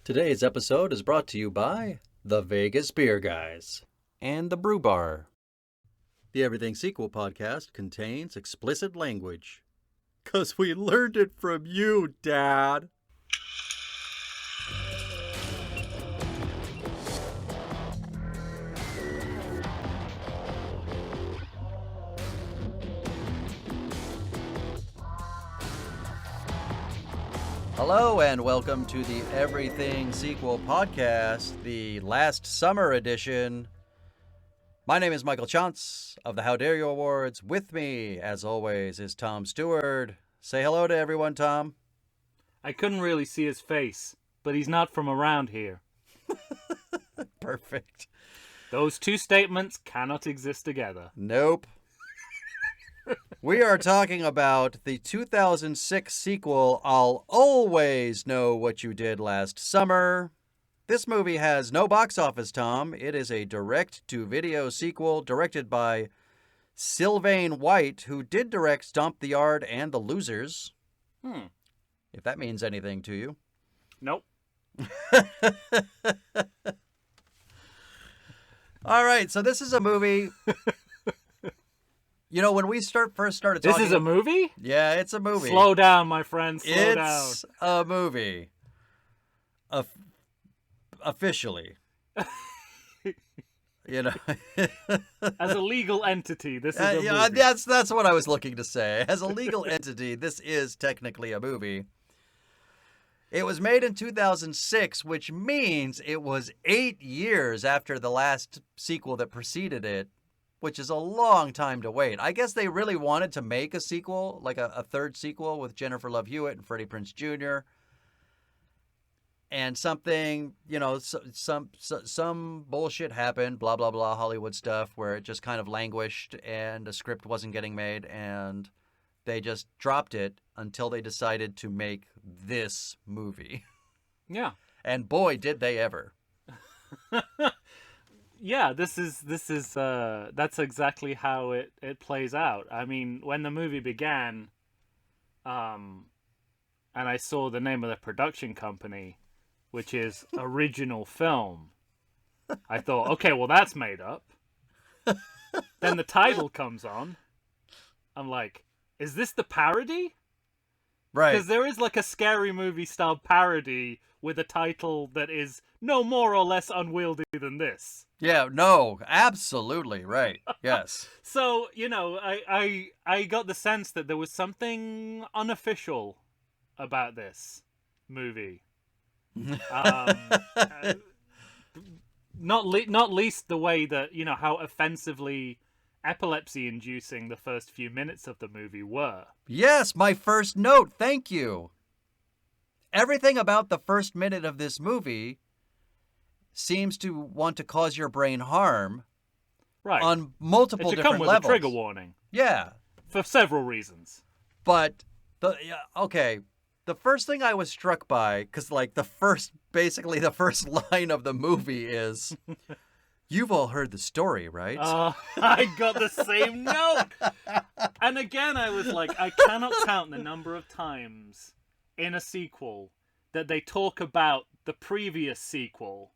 Today's episode is brought to you by the Vegas Beer Guys and the Brew Bar. The Everything Sequel podcast contains explicit language. 'Cause we learned it from you, Dad. Hello and welcome to the Everything Sequel podcast, the last summer edition. My name is Michael Chance of the How Dare You Awards. With me, as always, is Tom Stewart. Say hello to everyone, Tom. I couldn't really see his face, but he's not from around here. Perfect. Those two statements cannot exist together. Nope. We are talking about the 2006 sequel, I'll Always Know What You Did Last Summer. This movie has no box office, Tom. It is a direct-to-video sequel directed by Sylvain White, who did direct Stomp the Yard and The Losers. If that means anything to you. Nope. All right, so this is a movie... You know, when we first started talking... This is a movie? Yeah, it's a movie. Slow down, my friend. Slow down. It's a movie. Officially. You know. As a legal entity, this is a movie. That's what I was looking to say. As a legal entity, this is technically a movie. It was made in 2006, which means it was 8 years after the last sequel that preceded it, which is a long time to wait. I guess they really wanted to make a sequel, like a third sequel with Jennifer Love Hewitt and Freddie Prinze Jr. And something, you know, some bullshit happened, blah, blah, blah, Hollywood stuff, where it just kind of languished and a script wasn't getting made, and they just dropped it until they decided to make this movie. Yeah. And boy, did they ever. Yeah, this is that's exactly how it plays out. I mean, when the movie began, and I saw the name of the production company, which is Original Film, I thought, okay, well, that's made up. Then the title comes on. I'm like, is this the parody? Right. Because there is like a Scary Movie style parody with a title that is no more or less unwieldy than this. Yeah, no, absolutely, right, yes. So, you know, I got the sense that there was something unofficial about this movie. Not least the way that, you know, how offensively epilepsy-inducing the first few minutes of the movie were. Yes, my first note, thank you. Everything about the first minute of this movie seems to want to cause your brain harm, right? On multiple different come with levels. A trigger warning. Yeah, for several reasons. But the first thing I was struck by, because like the first line of the movie is, "You've all heard the story, right?" I got the same note, and again I was like, I cannot count the number of times in a sequel that they talk about the previous sequel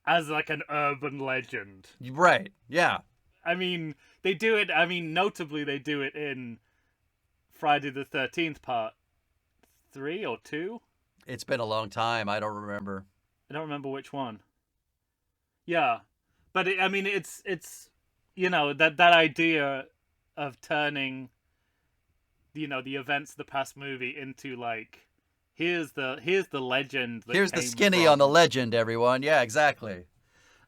as like an urban legend. Right, yeah. I mean, they do it, notably they do it in Friday the 13th part 3 or 2? It's been a long time, I don't remember. I don't remember which one. Yeah. But it's you know, that idea of turning, you know, the events of the past movie into like, here's the legend. Here's the skinny on the legend, everyone. Yeah, exactly.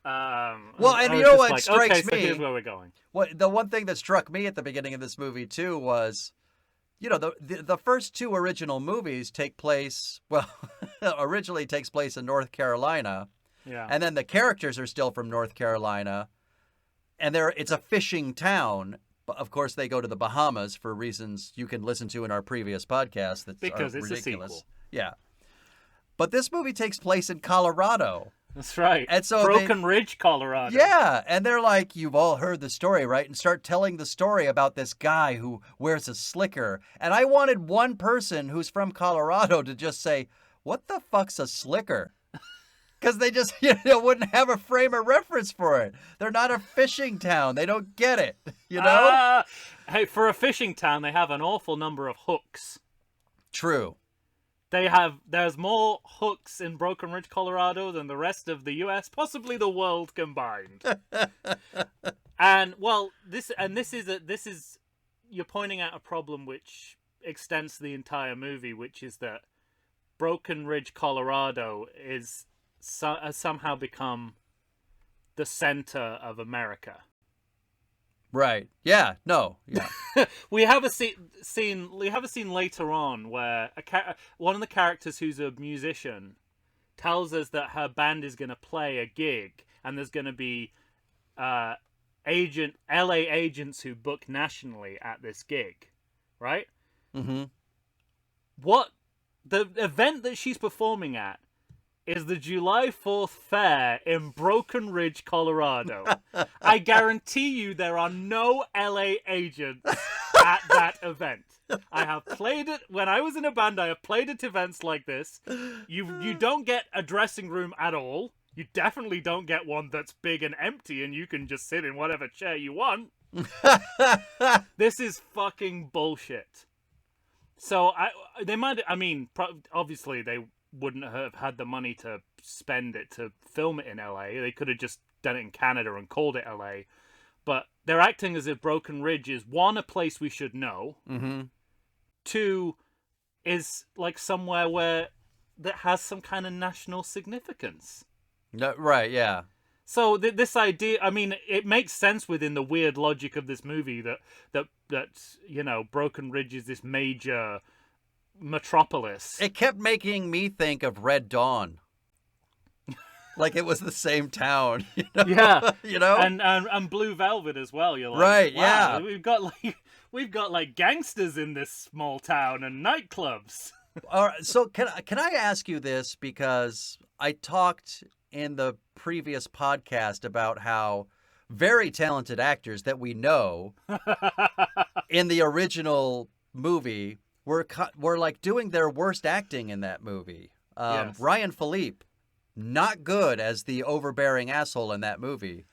Well, and you know what like, strikes okay, me? So here's where we're going. The one thing that struck me at the beginning of this movie too was, you know, the first two original movies take place, well, originally takes place in North Carolina. Yeah. And then the characters are still from North Carolina, and it's a fishing town. But of course, they go to the Bahamas for reasons you can listen to in our previous podcast. Because it's ridiculous. A sequel. Yeah. But this movie takes place in Colorado. That's right. And so Broken Ridge, Colorado. Yeah, and they're like, "You've all heard the story, right?" And start telling the story about this guy who wears a slicker. And I wanted one person who's from Colorado to just say, "What the fuck's a slicker?" Because they just wouldn't have a frame of reference for it. They're not a fishing town. They don't get it. Hey, for a fishing town, they have an awful number of hooks. True. There's more hooks in Broken Ridge, Colorado than the rest of the US, possibly the world combined. And this is you're pointing out a problem which extends to the entire movie, which is that Broken Ridge, Colorado has somehow become the center of America. Right. Yeah. No. Yeah. We have a scene later on where one of the characters who's a musician tells us that her band is going to play a gig, and there's going to be LA agents who book nationally at this gig, right? Mm-hmm. What the event that she's performing at is the July 4th fair in Broken Ridge, Colorado. I guarantee you there are no LA agents at that event. I have played it when I was in a band. I have played at events like this. You don't get a dressing room at all. You definitely don't get one that's big and empty and you can just sit in whatever chair you want. This is fucking bullshit. So obviously they wouldn't have had the money to spend it to film it in LA. They could have just done it in Canada and called it LA. But they're acting as if Broken Ridge is, one, a place we should know. Mm-hmm. Two, is like somewhere that has some kind of national significance. No, right, yeah. So this idea, it makes sense within the weird logic of this movie that Broken Ridge is this major metropolis. It kept making me think of Red Dawn. Like it was the same town, Yeah. And Blue Velvet as well. You're like, right, wow, yeah. we've got gangsters in this small town and nightclubs. All right, so can I ask you this, because I talked in the previous podcast about how very talented actors that we know in the original movie were like doing their worst acting in that movie. Yes. Ryan Philippe, not good as the overbearing asshole in that movie.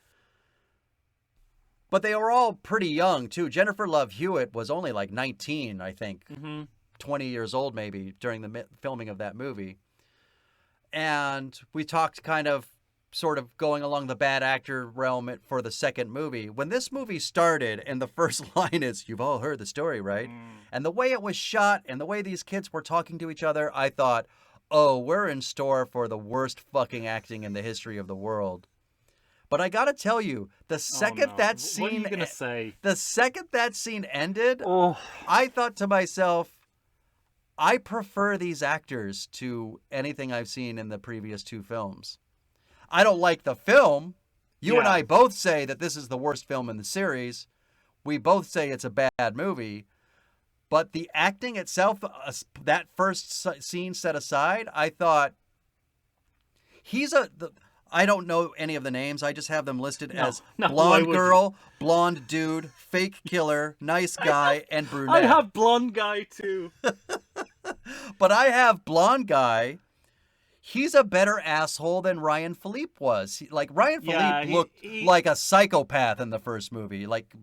But they were all pretty young too. Jennifer Love Hewitt was only like 19, I think. Mm-hmm. 20 years old maybe during the filming of that movie. And we talked sort of going along the bad actor realm for the second movie. When this movie started and the first line is, "You've all heard the story, right?" And the way it was shot and the way these kids were talking to each other, I thought, oh, we're in store for the worst fucking acting in the history of the world. But I gotta tell you, the second that scene... What are you gonna say? The second that scene ended, Oh. I thought to myself, I prefer these actors to anything I've seen in the previous two films. I don't like the film. You and I both say that this is the worst film in the series. We both say it's a bad movie. But the acting itself, that first scene set aside, I thought I don't know any of the names. I just have them listed as blonde girl, blonde dude, fake killer, nice guy, and brunette. I have blonde guy too. But I have blonde guy. He's a better asshole than Ryan Philippe was. Ryan Philippe looked like a psychopath in the first movie, like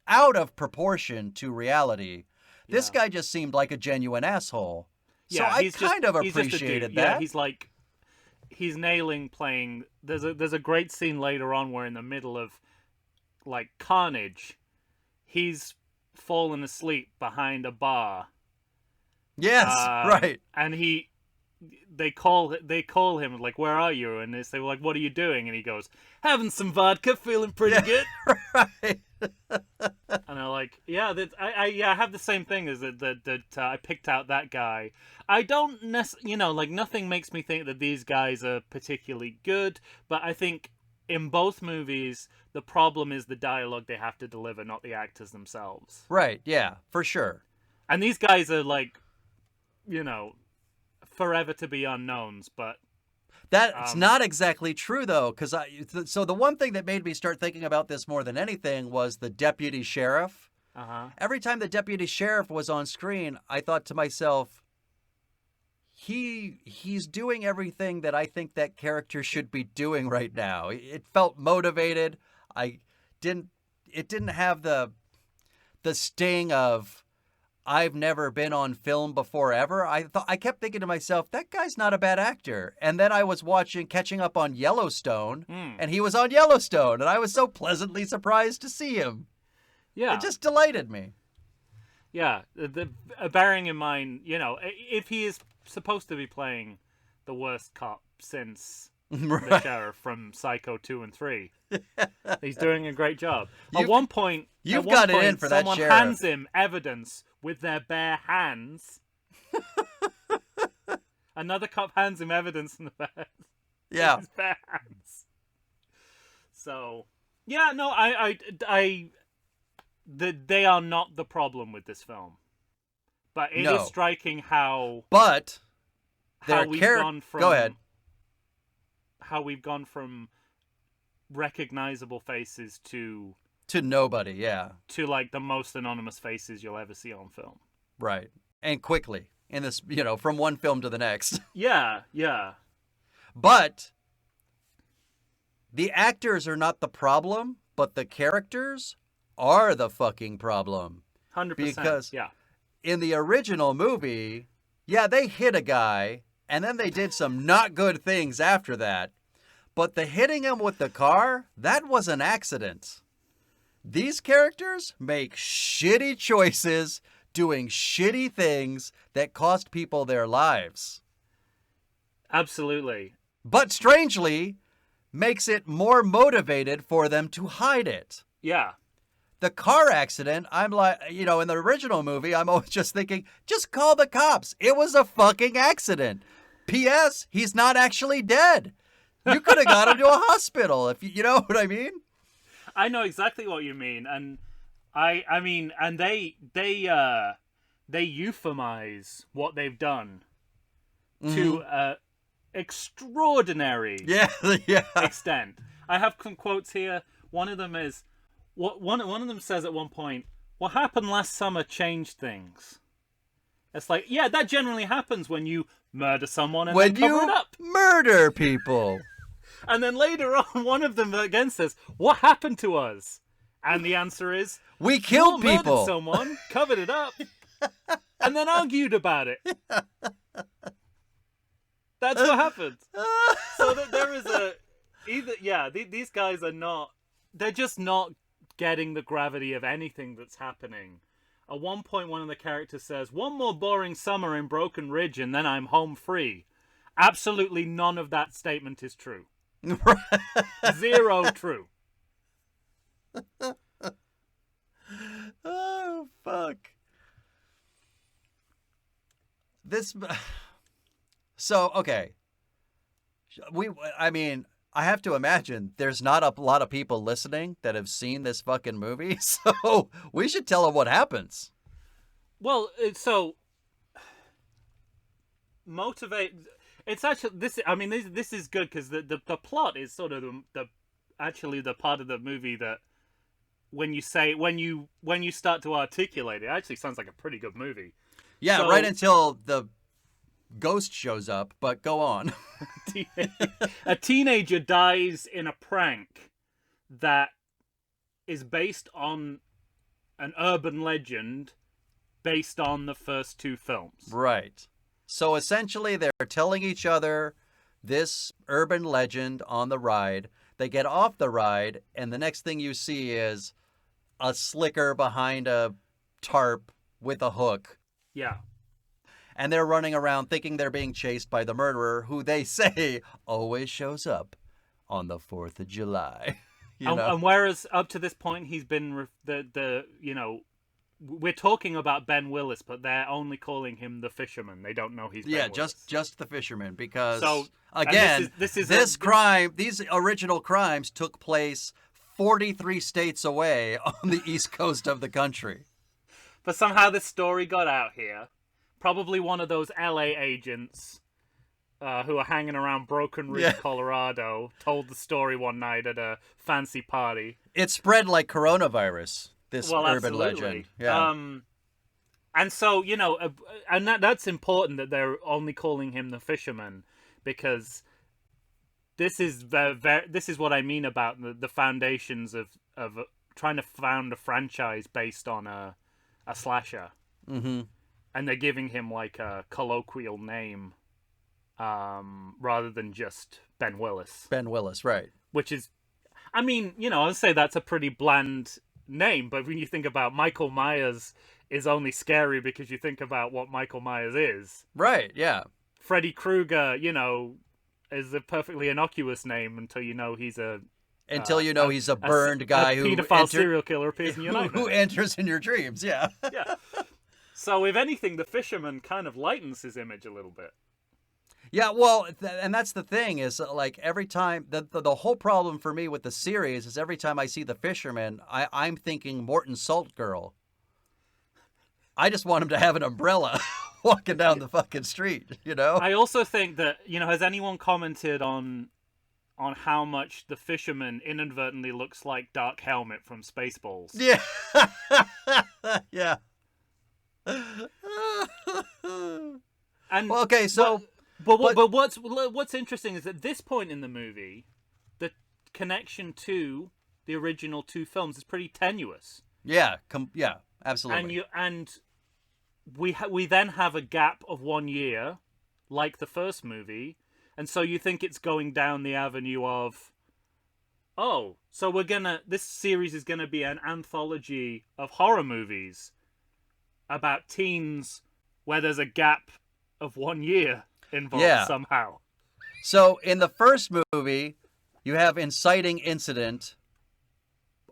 out of proportion to reality. This guy just seemed like a genuine asshole. So I kind of appreciated that. Yeah, he's nailing playing. There's a great scene later on where in the middle of carnage, he's fallen asleep behind a bar. Yes, right. And they call him like, "Where are you?" And they say, like, "What are you doing?" And he goes, "Having some vodka, feeling pretty good." Right. And I'm like, yeah, I have the same thing as that I picked out that guy. I don't nothing makes me think that these guys are particularly good, but I think in both movies the problem is the dialogue they have to deliver, not the actors themselves. Right, yeah, for sure. And these guys are forever to be unknowns, but that's not exactly true, though, because so the one thing that made me start thinking about this more than anything was the deputy sheriff. Uh-huh. Every time the deputy sheriff was on screen, I thought to myself, he's doing everything that I think that character should be doing right now. It felt motivated. It didn't have the sting of I've never been on film before ever. I kept thinking to myself, that guy's not a bad actor. And then I was catching up on Yellowstone, and he was on Yellowstone, and I was so pleasantly surprised to see him. Yeah. It just delighted me. Yeah, bearing in mind, if he is supposed to be playing the worst cop since the sheriff from Psycho 2 and 3, he's doing a great job. At one point, got it in for that someone sheriff. hands him evidence with their bare hands. Another cop hands him evidence in the Yeah. his bare hands. So, yeah, no, they are not the problem with this film, but it is striking how we've gone from. Go ahead. How we've gone from recognizable faces to nobody, yeah, to like the most anonymous faces you'll ever see on film. Right, and quickly in this, from one film to the next. Yeah. But the actors are not the problem, but the characters are the fucking problem. 100%. Because yeah, in the original movie, they hit a guy, and then they did some not good things after that. But the hitting him with the car, that was an accident. These characters make shitty choices, doing shitty things that cost people their lives. absolutely. But strangely, makes it more motivated for them to hide it. Yeah. The car accident, I'm like, in the original movie, I'm always just thinking, just call the cops. It was a fucking accident. P.S. He's not actually dead. You could have got him to a hospital, if you know what I mean. I know exactly what you mean, and I mean, and they euphemize what they've done to extraordinary extent. I have some quotes here. One of them is one of them says at one point, "What happened last summer changed things." It's like, yeah, that generally happens when you murder someone and then cover it up. Murder people. And then later on, one of them again says, "What happened to us?" And the answer is, we killed people. Murdered someone, covered it up, and then argued about it. That's what happened. So there is these guys are not, they're just not getting the gravity of anything that's happening. At one point, one of the characters says, "One more boring summer in Broken Ridge and then I'm home free." Absolutely none of that statement is true. Zero true. Oh, fuck. So, okay. I have to imagine there's not a lot of people listening that have seen this fucking movie, so we should tell them what happens. Well, so motivate. It's actually this. I mean, this is good because the plot is sort of the part of the movie that when you start to articulate it, actually sounds like a pretty good movie. Yeah, so, right until the ghost shows up. But go on. A teenager dies in a prank that is based on an urban legend based on the first two films. Right. So essentially they're telling each other this urban legend on the ride. They get off the ride, and the next thing you see is a slicker behind a tarp with a hook. Yeah. And they're running around thinking they're being chased by the murderer, who they say always shows up on the 4th of July. And whereas up to this point he's been we're talking about Ben Willis, but they're only calling him the fisherman. They don't know he's Ben Willis. just the fisherman, because again, these original crimes took place 43 states away on the east coast of the country. But somehow this story got out here. Probably one of those LA agents who are hanging around Broken Ridge, Colorado, told the story one night at a fancy party. It spread like coronavirus, this urban absolutely. legend. Yeah. And so, and that's important that they're only calling him the fisherman, because this is this is what I mean about the foundations of trying to found a franchise based on a slasher. Mm-hmm. And they're giving him like a colloquial name, rather than just Ben Willis. Ben Willis, right. Which is, I mean, I would say that's a pretty bland name, but when you think about Michael Myers is only scary because you think about what Michael Myers is. Right, yeah. Freddy Krueger, is a perfectly innocuous name until he's a... he's a burned guy who... pedophile serial killer appears in your nightmare. Who enters in your dreams, yeah. Yeah. So, if anything, the fisherman kind of lightens his image a little bit. Yeah, well, and that's the thing is, like, every time, the whole problem for me with the series is every time I see the fisherman, I'm thinking Morton Salt Girl. I just want him to have an umbrella walking down the fucking street, I also think that, has anyone commented on how much the fisherman inadvertently looks like Dark Helmet from Spaceballs? Yeah. Yeah. And well, okay, so... But what's interesting is at this point in the movie, the connection to the original two films is pretty tenuous. Yeah, yeah, absolutely. And we then have a gap of 1 year, like the first movie, and so you think it's going down the avenue of, so this series is gonna be an anthology of horror movies about teens where there's a gap of 1 year involved somehow. So in the first movie, you have inciting incident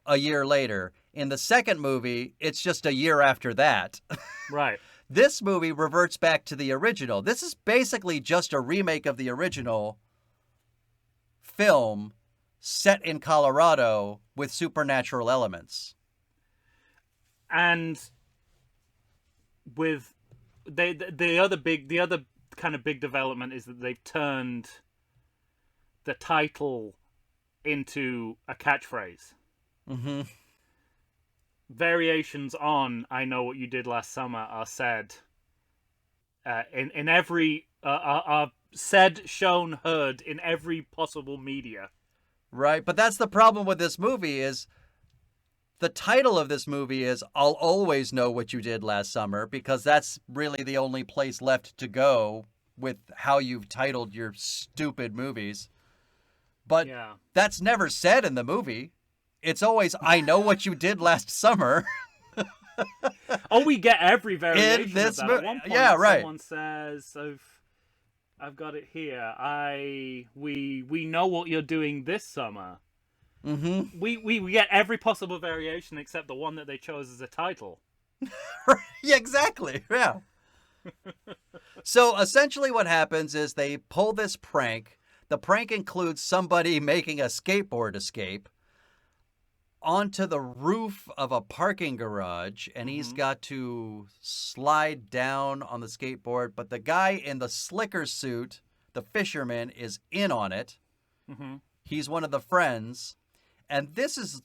a year later. In the second movie, it's just a year after that. Right. This movie reverts back to the original. This is basically just a remake of the original film set in Colorado with supernatural elements. And with the other kind of big development is that they've turned the title into a catchphrase. Mm-hmm. Variations on "I Know What You Did Last Summer" are said in every are said, shown, heard in every possible media. Right, but that's the problem with this movie is the title of this movie is "I'll Always Know What You Did Last Summer," because that's really the only place left to go with how you've titled your stupid movies. But that's never said in the movie. It's always, "I know what you did last summer." We get every variation of that. At one point, someone says, I've got it here. We know what you're doing this summer. Mm-hmm. We get every possible variation except the one that they chose as a title. Yeah, exactly. Yeah. So essentially what happens is they pull this prank. The prank includes somebody making a skateboard escape onto the roof of a parking garage, and he's got to slide down on the skateboard, but the guy in the slicker suit, the fisherman, is in on it. Mm-hmm. He's one of the friends. And this is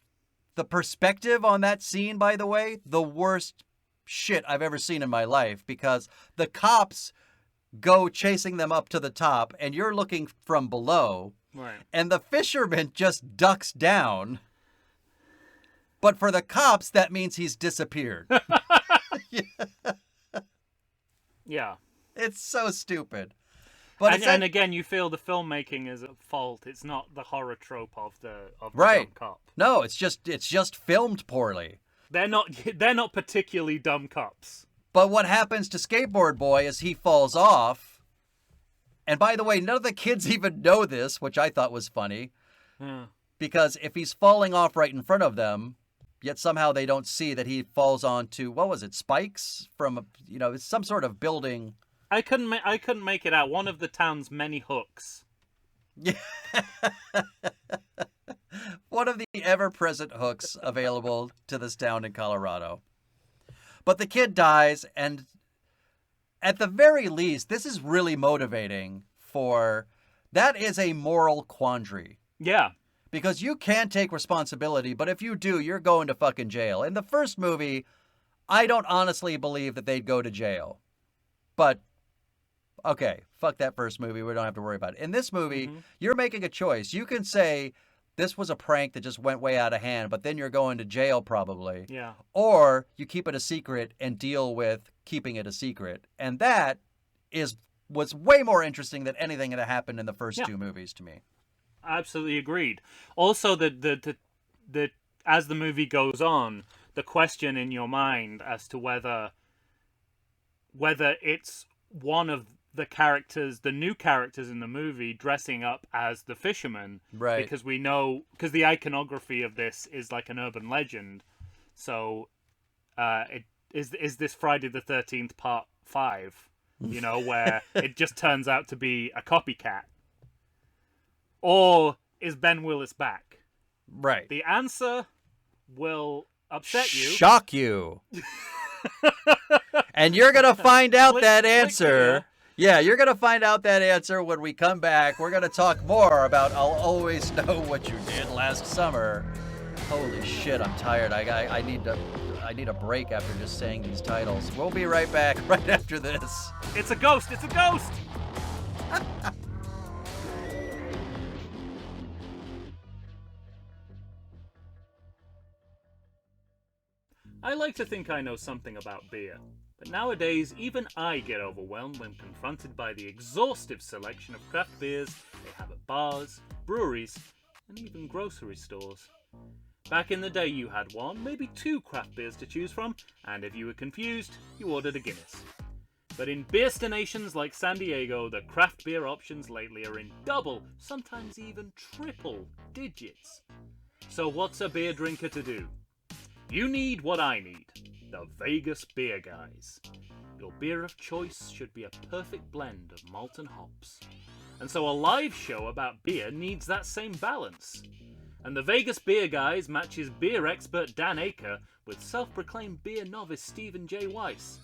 the perspective on that scene, by the way, the worst shit I've ever seen in my life, because the cops go chasing them up to the top, and you're looking from below, right? And the fisherman just ducks down. But for the cops, that means he's disappeared. Yeah. It's so stupid. But and again, you feel the filmmaking is at fault. It's not the horror trope of the right. dumb cop. No, it's just filmed poorly. They're not particularly dumb cops. But what happens to Skateboard Boy is he falls off. And by the way, none of the kids even know this, which I thought was funny. Yeah. Because if he's falling off right in front of them, yet somehow they don't see that he falls onto, what was it, spikes from, some sort of building. I couldn't make it out. One of the town's many hooks. Yeah. One of the ever-present hooks available to this town in Colorado. But the kid dies, and at the very least, this is really motivating that is a moral quandary. Yeah. Because you can take responsibility, but if you do, you're going to fucking jail. In the first movie, I don't honestly believe that they'd go to jail. But, okay, fuck that first movie. We don't have to worry about it. In this movie, you're making a choice. You can say, this was a prank that just went way out of hand, but then you're going to jail probably. Yeah. Or you keep it a secret and deal with keeping it a secret. And that was way more interesting than anything that happened in the first two movies to me. Absolutely agreed. Also, the as the movie goes on, the question in your mind as to whether it's one of the characters, the new characters in the movie, dressing up as the fisherman, right? Because we know, because the iconography of this is like an urban legend. So, is this Friday the 13th Part 5? You know, where it just turns out to be a copycat, or is Ben Willis back? Right. The answer will upset you, shock you, and you're gonna find out that answer. Yeah, you're going to find out that answer when we come back. We're going to talk more about I'll Always Know What You Did Last Summer. Holy shit, I'm tired. I need a break after just saying these titles. We'll be right back right after this. It's a ghost. It's a ghost. I like to think I know something about beer. But nowadays, even I get overwhelmed when confronted by the exhaustive selection of craft beers they have at bars, breweries, and even grocery stores. Back in the day you had one, maybe two craft beers to choose from, and if you were confused, you ordered a Guinness. But in beerstinations like San Diego, the craft beer options lately are in double, sometimes even triple digits. So what's a beer drinker to do? You need what I need. The Vegas Beer Guys. Your beer of choice should be a perfect blend of malt and hops. And so a live show about beer needs that same balance. And the Vegas Beer Guys matches beer expert Dan Aker with self-proclaimed beer novice Stephen J. Weiss.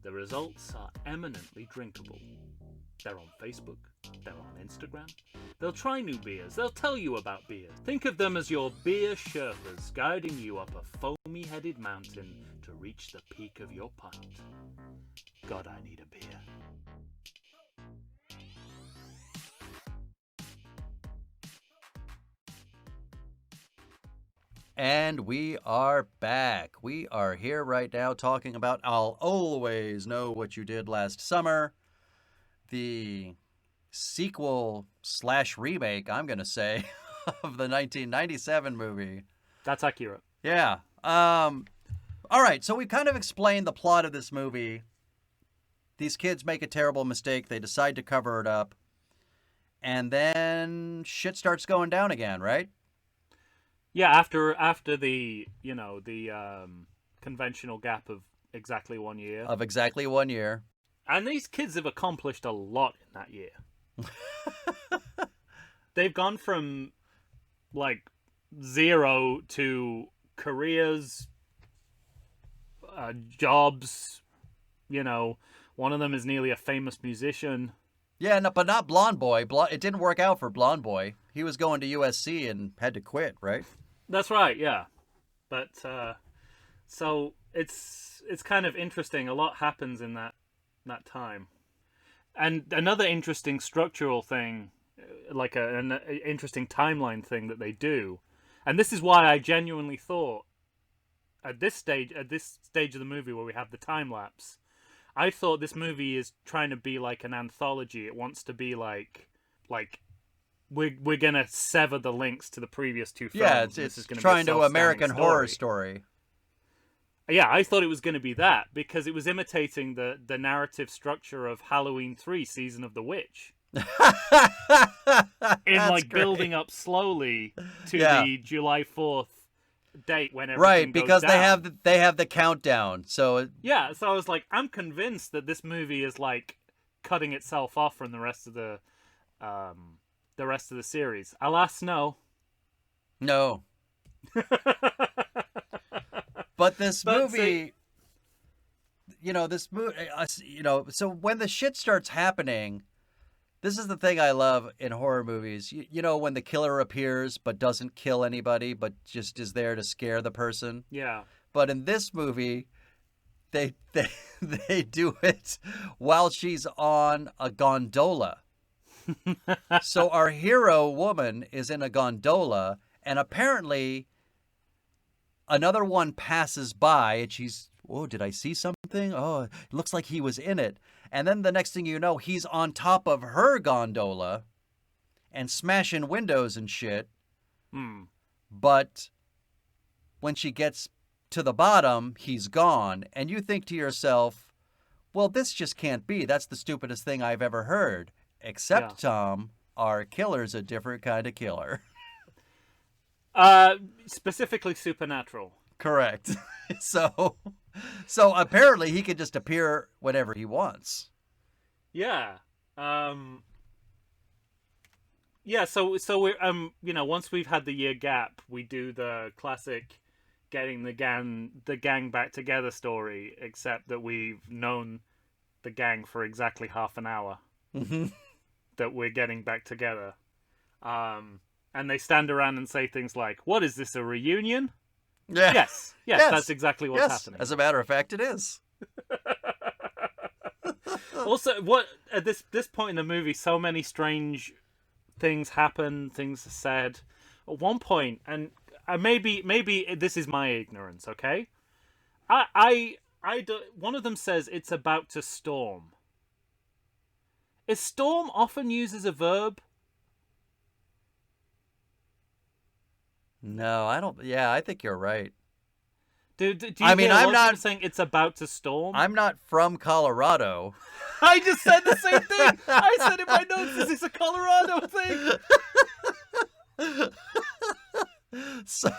The results are eminently drinkable. They're on Facebook. They're on Instagram. They'll try new beers. They'll tell you about beers. Think of them as your beer Sherpas guiding you up a foamy-headed mountain to reach the peak of your pint. God, I need a beer. And we are back. We are here right now talking about I'll Always Know What You Did Last Summer. The sequel / remake, I'm going to say, of the 1997 movie. That's accurate. Yeah. All right, so we've kind of explained the plot of this movie. These kids make a terrible mistake. They decide to cover it up. And then shit starts going down again, right? Yeah, after the, conventional gap of exactly 1 year. Of exactly 1 year. And these kids have accomplished a lot in that year. They've gone from, like, 0 to careers, jobs, one of them is nearly a famous musician. Yeah, no, but not Blonde Boy. It didn't work out for Blonde Boy. He was going to USC and had to quit, right? That's right, yeah. But, so it's kind of interesting. A lot happens in that time. And another interesting structural thing, like an interesting timeline thing that they do, and this is why I genuinely thought at this stage of the movie where we have the time lapse, I thought this movie is trying to be like an anthology. It wants to be like we're gonna sever the links to the previous two films. Yeah, it's trying to American Horror Story. Yeah, I thought it was going to be that because it was imitating the narrative structure of Halloween 3: Season of the Witch. Building up slowly to the July 4th date when everything goes down. they have the countdown. So so I was like, I'm convinced that this movie is like cutting itself off from the rest of the series. Alas, no. No. But this movie, so when the shit starts happening, this is the thing I love in horror movies. When the killer appears but doesn't kill anybody, but just is there to scare the person. Yeah. But in this movie, they they do it while she's on a gondola. So our hero woman is in a gondola, and apparently another one passes by, and she's, oh, did I see something? Oh, it looks like he was in it. And then the next thing you know, he's on top of her gondola and smashing windows and shit. But when she gets to the bottom, he's gone. And you think to yourself, well, this just can't be. That's the stupidest thing I've ever heard. Except, Tom, our killer's a different kind of killer. Specifically supernatural. Correct. So apparently he can just appear whenever he wants. Yeah. Yeah, so we're once we've had the year gap, we do the classic getting the gang back together story, except that we've known the gang for exactly half an hour. Mm-hmm. That we're getting back together. And they stand around and say things like, "What is this, a reunion?" Yeah. Yes, that's exactly what's happening. As a matter of fact, it is. Also, what at this point in the movie, so many strange things happen, things are said. At one point, and maybe this is my ignorance, okay? One of them says it's about to storm. Is storm often used as a verb? No, I don't. Yeah, I think you're right. Do you hear I'm not people saying it's about to storm? I'm not from Colorado. I just said the same thing. I said in my notes, is this a Colorado thing? So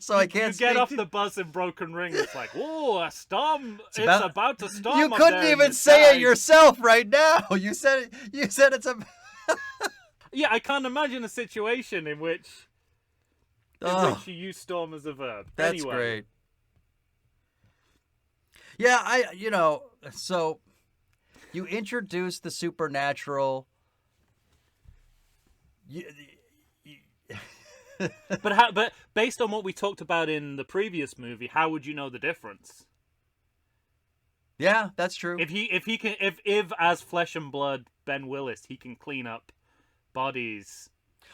I can't. You get off speak the bus in Broken Ring. It's like, oh, a storm! It's about to storm. You up couldn't there in even the say sky. it yourself right now. You said it. You said it's a. Yeah, I can't imagine a situation in which you use storm as a verb. That's anyway. great. Yeah, so you introduce the supernatural. But based on what we talked about in the previous movie, how would you know the difference? Yeah, that's true. If as flesh and blood Ben Willis, he can clean up bodies.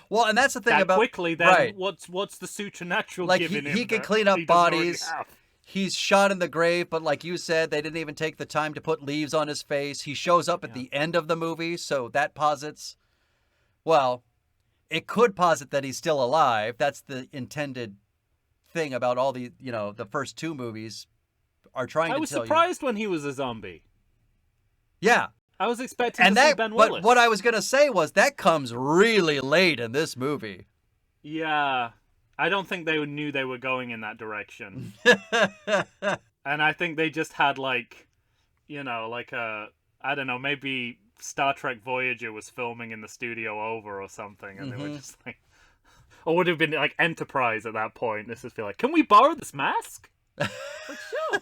Well, and that's the thing that about quickly. Then right. what's the supernatural like giving him? He can that clean up he doesn't already bodies. have? He's shot in the grave, but like you said, they didn't even take the time to put leaves on his face. He shows up at the end of the movie, so that posits. Well, it could posit that he's still alive. That's the intended thing about all the the first two movies are trying to tell you. I was surprised when he was a zombie. Yeah. I was expecting to see Ben Willis. But what I was going to say was that comes really late in this movie. Yeah. I don't think they knew they were going in that direction. And I think they just had like I don't know, maybe Star Trek Voyager was filming in the studio over or something, and they were just like, or would have been like Enterprise at that point. This is feel like, can we borrow this mask? Like, sure.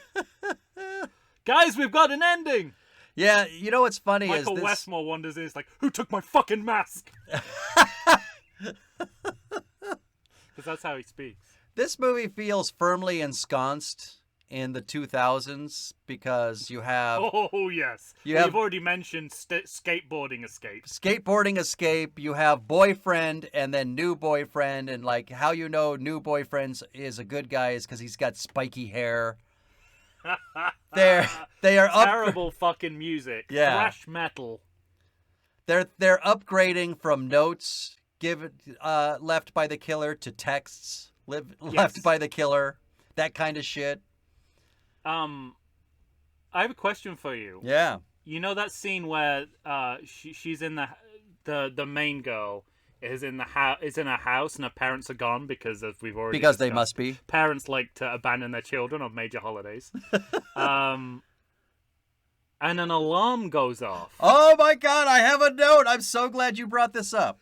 Guys, we've got an ending. Yeah, you know what's funny Michael is this... Westmore wonders is like, who took my fucking mask? Because that's how he speaks. This movie feels firmly ensconced in the 2000s because you have... Oh, yes. We've already mentioned skateboarding escape. Skateboarding escape. You have boyfriend and then new boyfriend. And like how you know new boyfriend is a good guy is because he's got spiky hair. They are terrible fucking music. Yeah. Thrash metal. They're upgrading from notes left by the killer to texts left by the killer. That kind of shit. I have a question for you. Yeah. You know that scene where she's in the main girl is in a house and her parents are gone because as we've already discussed, they must be. Parents like to abandon their children on major holidays. And an alarm goes off. Oh my god, I have a note. I'm so glad you brought this up.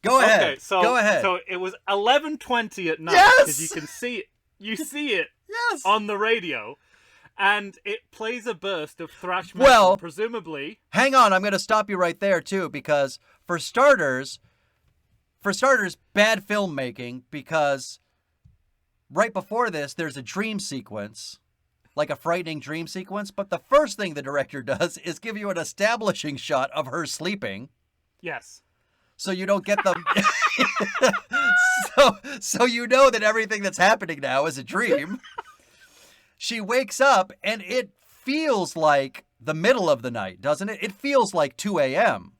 Go ahead. Okay, go ahead. So it was 11:20 at night Yes! you can see it. You see it Yes. on the radio. And it plays a burst of thrash metal, Well, presumably. Hang on, I'm going to stop you right there too, because for starters, bad filmmaking, because right before this, there's a dream sequence, like a frightening dream sequence. But the first thing the director does is give you an establishing shot of her sleeping. Yes. So you don't get the so you know that everything that's happening now is a dream. She wakes up and it feels like the middle of the night, doesn't it? It feels like 2 a.m.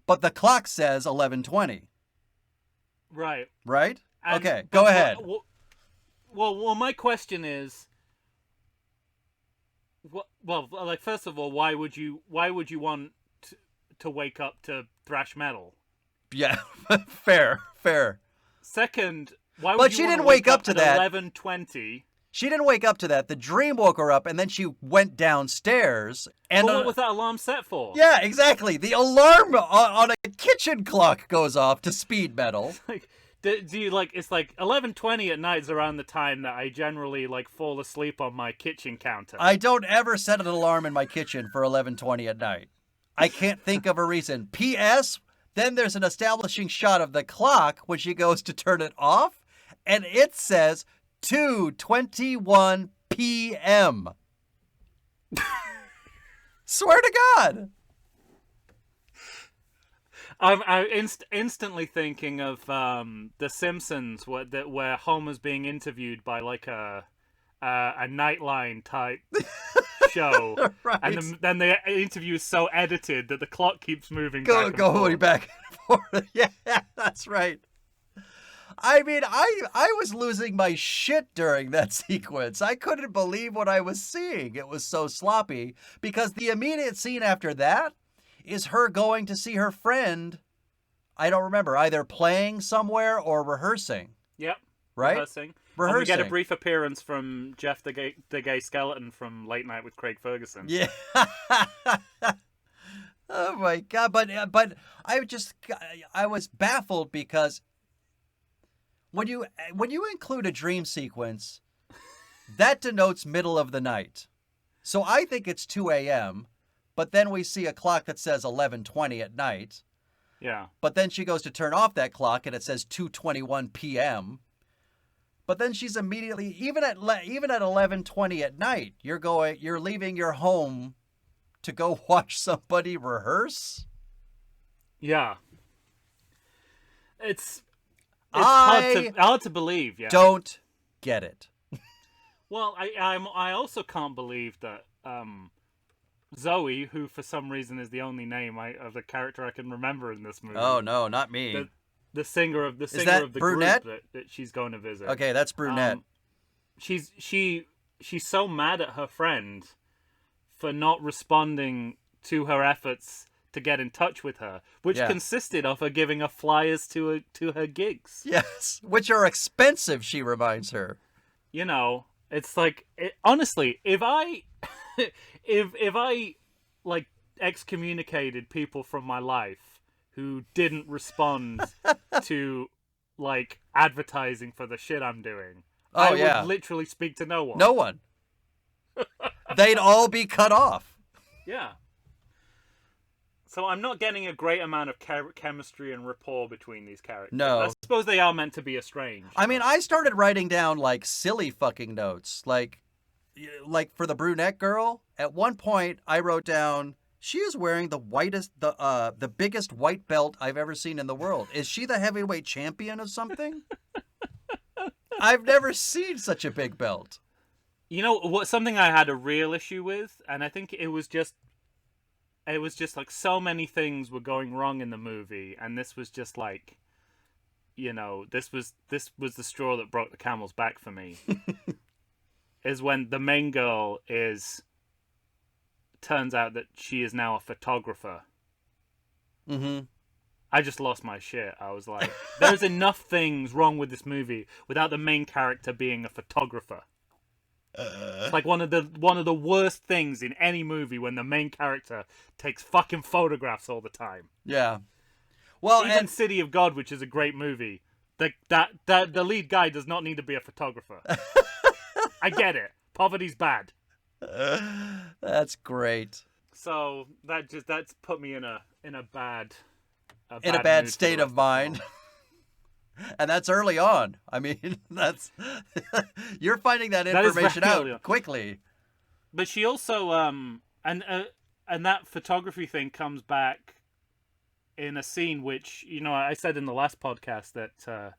But the clock says 11:20. Right. Right? And- Okay, but- go ahead. Well, my question is, well, like first of all, why would you want to wake up to thrash metal? Yeah, fair. Second, why would But you she wanna didn't wake up to at that. 11:20? She didn't wake up to that. The dream woke her up, and then she went downstairs. And But what was that alarm set for? yeah, exactly. The alarm on a kitchen clock goes off to speed metal. Like, do you like? It's like 11:20 at night is around the time that I generally like fall asleep on my kitchen counter. I don't ever set an alarm in my kitchen for 11:20 at night. I can't think of a reason. P.S. Then there's an establishing shot of the clock when she goes to turn it off, and it says 2:21 p.m. Swear to God. I'm instantly thinking of The Simpsons, where Homer's being interviewed by like a Nightline type show, Right. and then the interview is so edited that the clock keeps moving. Going forth. back and forth. Yeah, that's right. I mean, I was losing my shit during that sequence. I couldn't believe what I was seeing. It was so sloppy because the immediate scene after that is her going to see her friend. I don't remember, either playing somewhere or rehearsing, Yep. right? Rehearsing. Rehearsing. And we get a brief appearance from Jeff the gay skeleton from Late Night with Craig Ferguson. Yeah. Oh my God! But I was baffled because when you include a dream sequence, that denotes middle of the night. So I think it's 2 a.m. But then we see a clock that says 11:20 at night. Yeah. But then she goes to turn off that clock and it says 2:21 p.m. But then she's immediately even at 11:20 at night, you're leaving your home to go watch somebody rehearse? Yeah. It's I hard to believe. Yeah. don't get it. Well, I also can't believe that Zoe, who for some reason is the only name of the character I can remember in this movie. Oh no, not me. The singer of the that brunette? group that she's going to visit. Okay, that's brunette. She's so mad at her friend for not responding to her efforts to get in touch with her, which Yeah. consisted of her giving her flyers to her gigs. Yes, which are expensive, she reminds her. You know, it's like honestly, if I if I like excommunicated people from my life who didn't respond to like advertising for the shit I'm doing, I yeah. would literally speak to no one. No one. They'd all be cut off. Yeah. So I'm not getting a great amount of chemistry and rapport between these characters. No. I suppose they are meant to be estranged. I mean, I started writing down like silly fucking notes, like for the brunette girl. At one point, I wrote down she is wearing the biggest white belt I've ever seen in the world. Is she the heavyweight champion of something? I've never seen such a big belt. You know what? Something I had a real issue with, and I think it was just like so many things were going wrong in the movie, and this was just like, you know, this was the straw that broke the camel's back for me. Is when the main girl turns out that she is now a photographer. Mm-hmm. I just lost my shit. I was like, there's enough things wrong with this movie without the main character being a photographer. It's like one of the worst things in any movie when the main character takes fucking photographs all the time. Yeah. Well, Even and City of God, which is a great movie, the lead guy does not need to be a photographer. I get it. Poverty's bad. that's great. So that's put me in a bad In a bad mood for state the of rest mind. the And that's early on. I mean, that's you're finding that That is information very early on. out quickly. But she also and that photography thing comes back in a scene which, I said in the last podcast that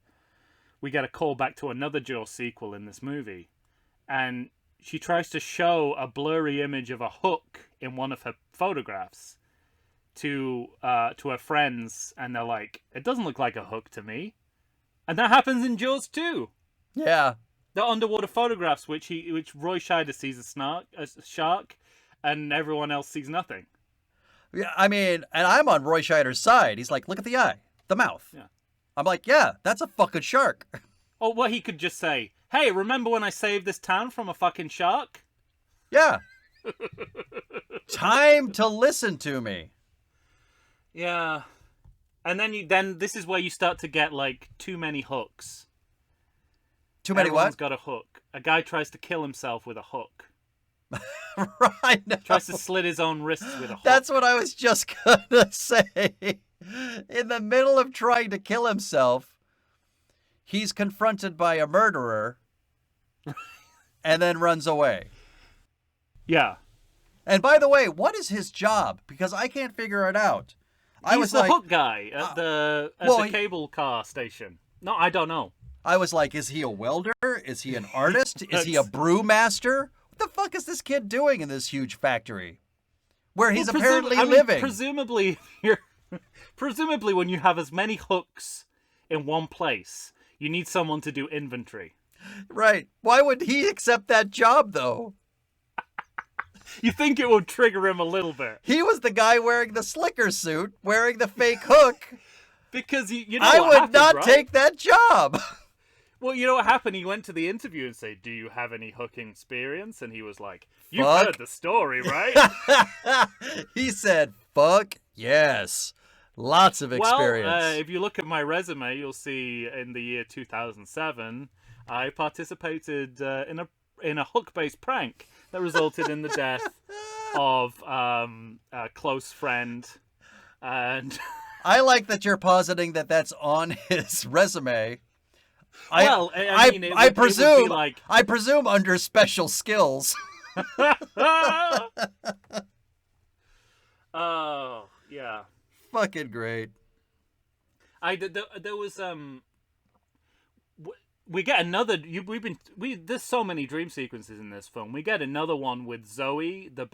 we get a call back to another Jaws sequel in this movie, and she tries to show a blurry image of a hook in one of her photographs to her friends, and they're like, "It doesn't look like a hook to me," and that happens in Jaws too. Yeah. The underwater photographs, which Roy Scheider sees a shark, and everyone else sees nothing. Yeah, I mean, and I'm on Roy Scheider's side. He's like, look at the eye, the mouth. Yeah. I'm like, yeah, that's a fucking shark. Or what he could just say, "Hey, remember when I saved this town from a fucking shark?" Yeah. Time to listen to me. Yeah. And then this is where you start to get like too many hooks. Too many Everyone's what? got a hook. A guy tries to kill himself with a hook. Right. No. Tries to slit his own wrists with a hook. That's what I was just gonna say. In the middle of trying to kill himself, he's confronted by a murderer and then runs away. Yeah. And by the way, what is his job? Because I can't figure it out. I He's was the like, hook guy at the cable car station. No, I don't know. I was like, is he a welder? Is he an artist? Is he a brewmaster? What the fuck is this kid doing in this huge factory where he's apparently living? Presumably, presumably, when you have as many hooks in one place, you need someone to do inventory. Right. Why would he accept that job, though? You think it would trigger him a little bit. He was the guy wearing the slicker suit, wearing the fake hook. Because you know I what would happened, not right? take that job. Well, you know what happened? He went to the interview and said, "Do you have any hooking experience?" And he was like, "You've Fuck. heard the story, right?" He said, fuck yes. Lots of experience. Well, if you look at my resume, you'll see in the year 2007, I participated in a hook-based prank that resulted in the death of a close friend. And I like that you're positing that that's on his resume. well, I mean, I it would presume be like... I presume under special skills. Oh, yeah. Fucking great. There was we get another. There's so many dream sequences in this film. We get another one with Zoe, the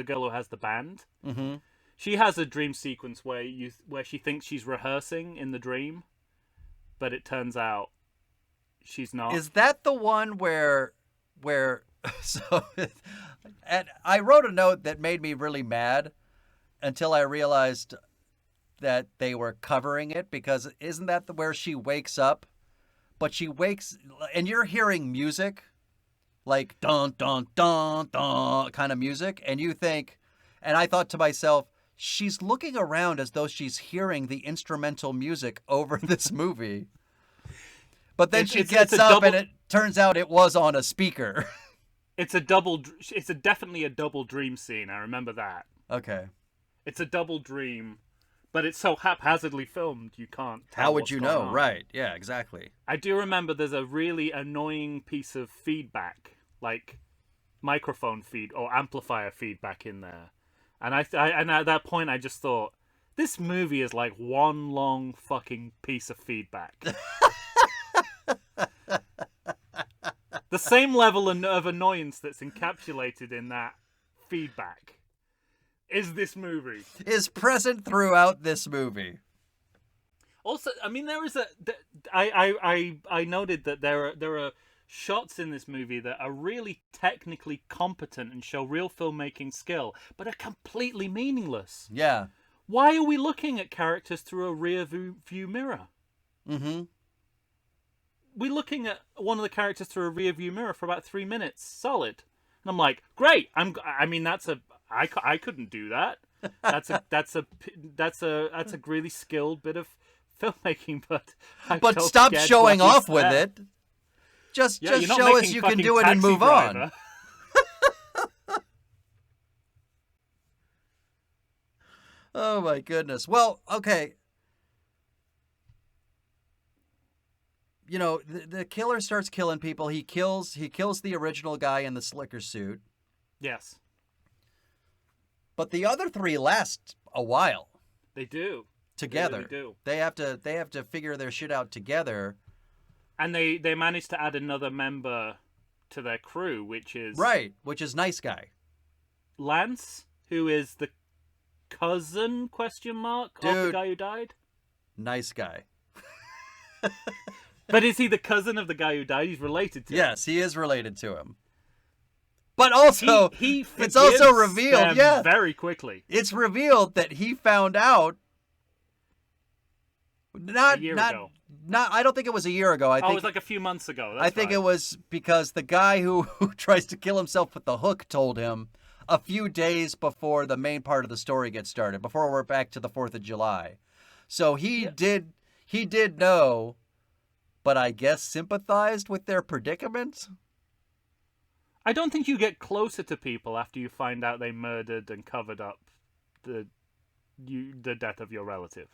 girl who has the band. Mm-hmm. She has a dream sequence where she thinks she's rehearsing in the dream, but it turns out she's not. Is that the one where so and I wrote a note that made me really mad until I realized that they were covering it, because isn't that where she wakes up? But she wakes and you're hearing music like dun dun dun dun kind of music, and you think, and I thought to myself, she's looking around as though she's hearing the instrumental music over this movie. But then she gets up and it turns out it was on a speaker. It's definitely a double dream scene. I remember that. Okay. It's a double dream, but it's so haphazardly filmed you can't tell. How would what's you going know? on. Right. Yeah, exactly. I do remember there's a really annoying piece of feedback, like microphone feed or amplifier feedback in there. And and at that point I just thought, this movie is like one long fucking piece of feedback. The same level of annoyance that's encapsulated in that feedback is this movie. Is present throughout this movie. Also, I mean, there is I noted that there are shots in this movie that are really technically competent and show real filmmaking skill, but are completely meaningless. Yeah. Why are we looking at characters through a rear view mirror? Mm-hmm. We're looking at one of the characters through a rear view mirror for about 3 minutes, solid. And I'm like, great. I couldn't do that. That's a really skilled bit of filmmaking, but But stop showing off with it. Just you're not show us making you can fucking do it and Taxi move Driver. on. Oh my goodness. Well, okay. the killer starts killing people. He kills the original guy in the slicker suit. Yes. But the other three last a while They do. together. They really do. They have to figure their shit out together. And they managed to add another member to their crew, which is Which is Nice Guy. Lance, who is the cousin of the guy who died. Nice Guy. But is he the cousin of the guy who died? He's related to him. Yes, he is related to him. But also, he it's also revealed, very quickly. It's revealed that he found out a year ago. I don't think it was a year ago. I think it was like a few months ago. That's I think right. it was because the guy who tries to kill himself with the hook told him a few days before the main part of the story gets started, before we're back to the 4th of July. So he did know, but I guess sympathized with their predicament. I don't think you get closer to people after you find out they murdered and covered up the death of your relative.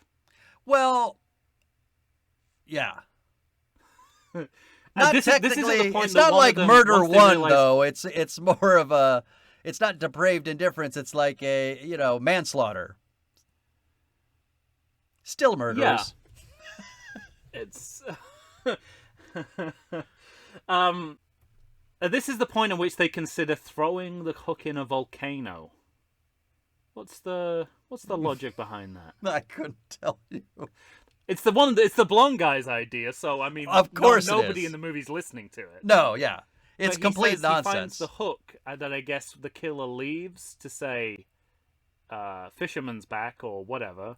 Well, yeah. Not this technically. is the point it's that not one like of them, Murder once they One realize... though. It's more of a. It's not depraved indifference. It's like a manslaughter. Still murderers. Yeah. It's. This is the point at which they consider throwing the hook in a volcano. What's the logic behind that? I couldn't tell you. It's the blonde guy's idea, so I mean, of course nobody in the movie's listening to it. No, yeah, it's But complete nonsense. He finds the hook that I guess the killer leaves to say, "Fisherman's back" or whatever,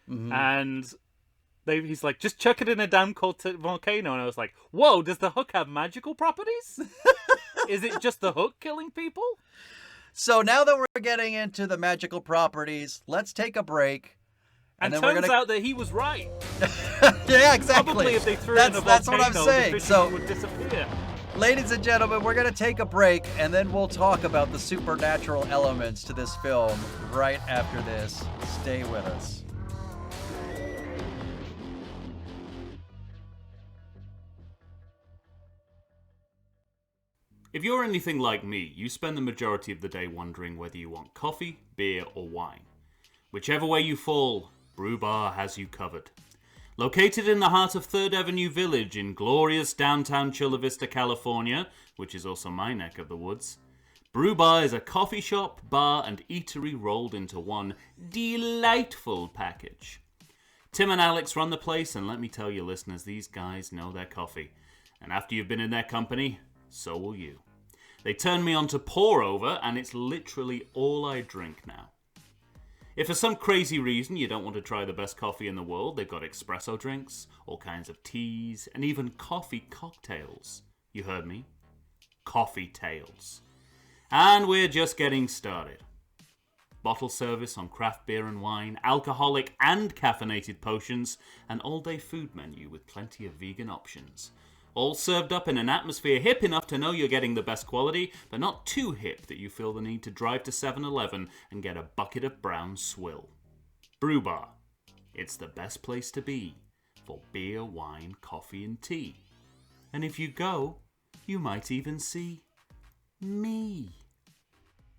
and he's like, "Just chuck it in a damn cold volcano," and I was like, "Whoa! Does the hook have magical properties? Is it just the hook killing people?" So now that we're getting into the magical properties, let's take a break. And then turns out that he was right. Yeah, exactly. Probably if they threw it in a volcano, that's what I'm saying. the fisherman would disappear. Ladies and gentlemen, we're going to take a break, and then we'll talk about the supernatural elements to this film right after this. Stay with us. If you're anything like me, you spend the majority of the day wondering whether you want coffee, beer, or wine. Whichever way you fall, Brew Bar has you covered. Located in the heart of 3rd Avenue Village in glorious downtown Chula Vista, California, which is also my neck of the woods, Brew Bar is a coffee shop, bar, and eatery rolled into one delightful package. Tim and Alex run the place, and let me tell you, listeners, these guys know their coffee. And after you've been in their company, so will you. They turned me on to pour over, and it's literally all I drink now. If for some crazy reason you don't want to try the best coffee in the world, they've got espresso drinks, all kinds of teas, and even coffee cocktails. You heard me? Coffee tails. And we're just getting started. Bottle service on craft beer and wine, alcoholic and caffeinated potions, an all-day food menu with plenty of vegan options. All served up in an atmosphere hip enough to know you're getting the best quality, but not too hip that you feel the need to drive to 7-Eleven and get a bucket of brown swill. Brew Bar. It's the best place to be for beer, wine, coffee, and tea. And if you go, you might even see me.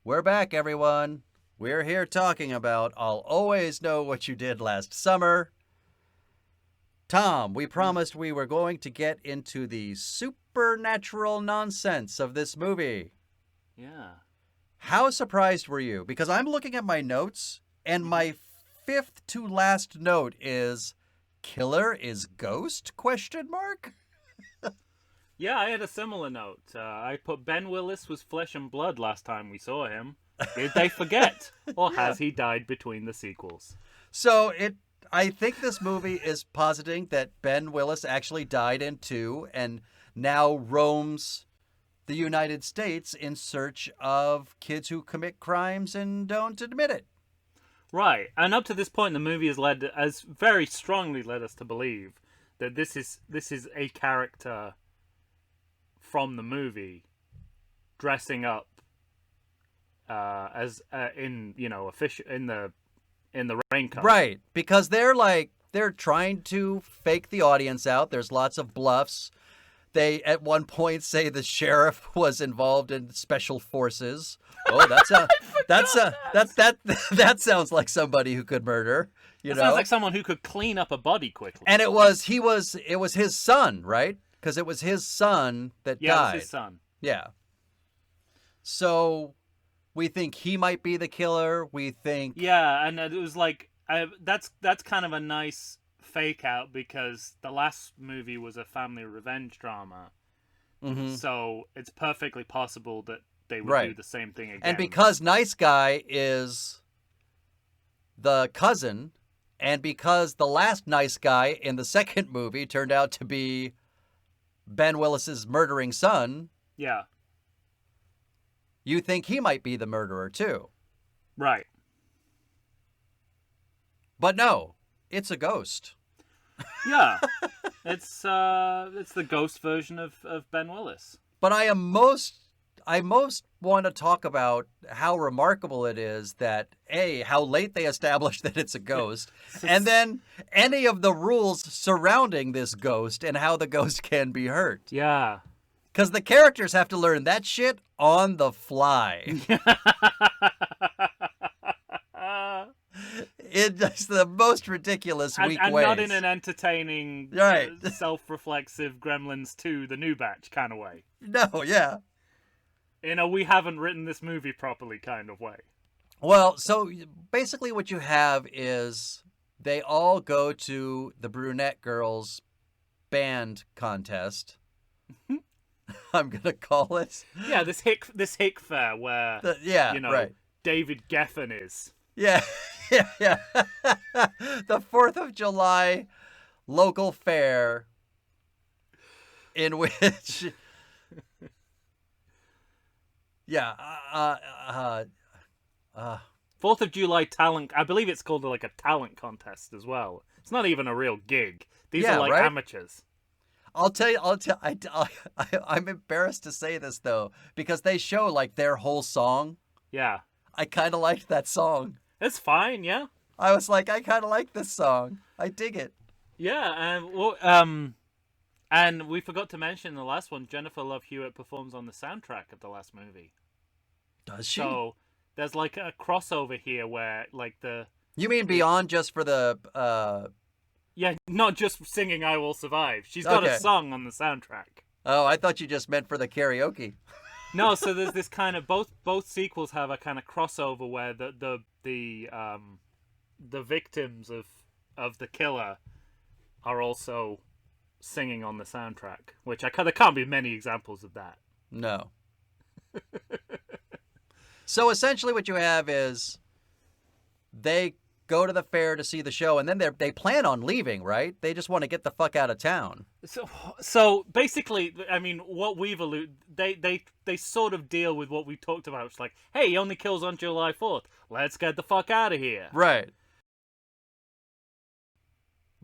We're back, everyone. We're here talking about I'll Always Know What You Did Last Summer. Tom, we promised we were going to get into the supernatural nonsense of this movie. Yeah. How surprised were you? Because I'm looking at my notes, and my 5th to last note is, "Killer is ghost?" ? Yeah, I had a similar note. I put Ben Willis was flesh and blood last time we saw him. Did they forget? Or has he died between the sequels? So I think this movie is positing that Ben Willis actually died in 2 and now roams the United States in search of kids who commit crimes and don't admit it. Right. And up to this point, the movie has very strongly led us to believe that this is a character from the movie dressing up as in the raincoat. Right, because they're like they're trying to fake the audience out. There's lots of bluffs. They at one point say the sheriff was involved in special forces. Oh, that sounds like somebody who could murder. You know, sounds like someone who could clean up a body quickly. And it was his son, right? Because it was his son that died. Yeah, it was his son. Yeah. So we think he might be the killer. We think. Yeah, and it was like that's kind of a nice fake out because the last movie was a family revenge drama. Mhm. So it's perfectly possible that they would Right. do the same thing again. And because Nice Guy is the cousin, and because the last Nice Guy in the second movie turned out to be Ben Willis's murdering son, yeah, you think he might be the murderer too. right. But no, it's a ghost. Yeah, it's the ghost version of Ben Willis. But I most want to talk about how remarkable it is that how late they established that it's a ghost, and then any of the rules surrounding this ghost and how the ghost can be hurt. Yeah. Because the characters have to learn that shit on the fly. In just the most ridiculous weak and ways. not in an entertaining, Right. self-reflexive Gremlins 2, the new batch kind of way. No, yeah. In a we haven't written this movie properly kind of way. Well, so basically what you have is they all go to the brunette girls band contest. I'm going to call it. Yeah, this hick fair where, Yeah, you know, right. David Geffen is. Yeah, yeah. The 4th of July local fair in which... Yeah, 4th of July talent, I believe it's called like a talent contest as well. It's not even a real gig. These Yeah, are like right? amateurs. I'm embarrassed to say this though, because they show like their whole song. Yeah. I kind of liked that song. It's fine, yeah. I was like, I kind of like this song. I dig it. Yeah, and we forgot to mention in the last one, Jennifer Love Hewitt performs on the soundtrack of the last movie. Does she? So there's like a crossover here where like You mean beyond just for the yeah, not just singing "I Will Survive." She's got Okay. a song on the soundtrack. Oh, I thought you just meant for the karaoke. No, so there's this kind of both sequels have a kind of crossover where the victims of the killer are also singing on the soundtrack, which there can't be many examples of that. No. So essentially what you have is they go to the fair to see the show, and then they plan on leaving, right? They just want to get the fuck out of town. So basically, I mean, what we've alluded, they sort of deal with what we talked about. It's like, hey, he only kills on July 4th. Let's get the fuck out of here. Right.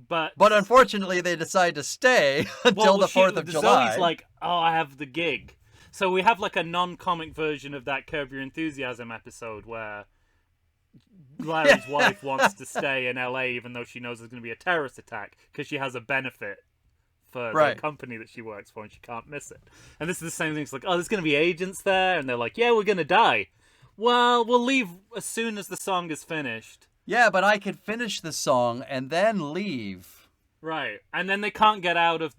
But unfortunately, they decide to stay until the 4th of July. Zoe's like, oh, I have the gig. So we have like a non-comic version of that Curb Your Enthusiasm episode where Larry's wife wants to stay in LA even though she knows there's going to be a terrorist attack because she has a benefit for Right. the company that she works for and she can't miss it. And this is the same thing. It's like, oh, there's going to be agents there. And they're like, yeah, we're going to die. Well, we'll leave as soon as the song is finished. Yeah, but I could finish the song and then leave. Right. And then they can't get out of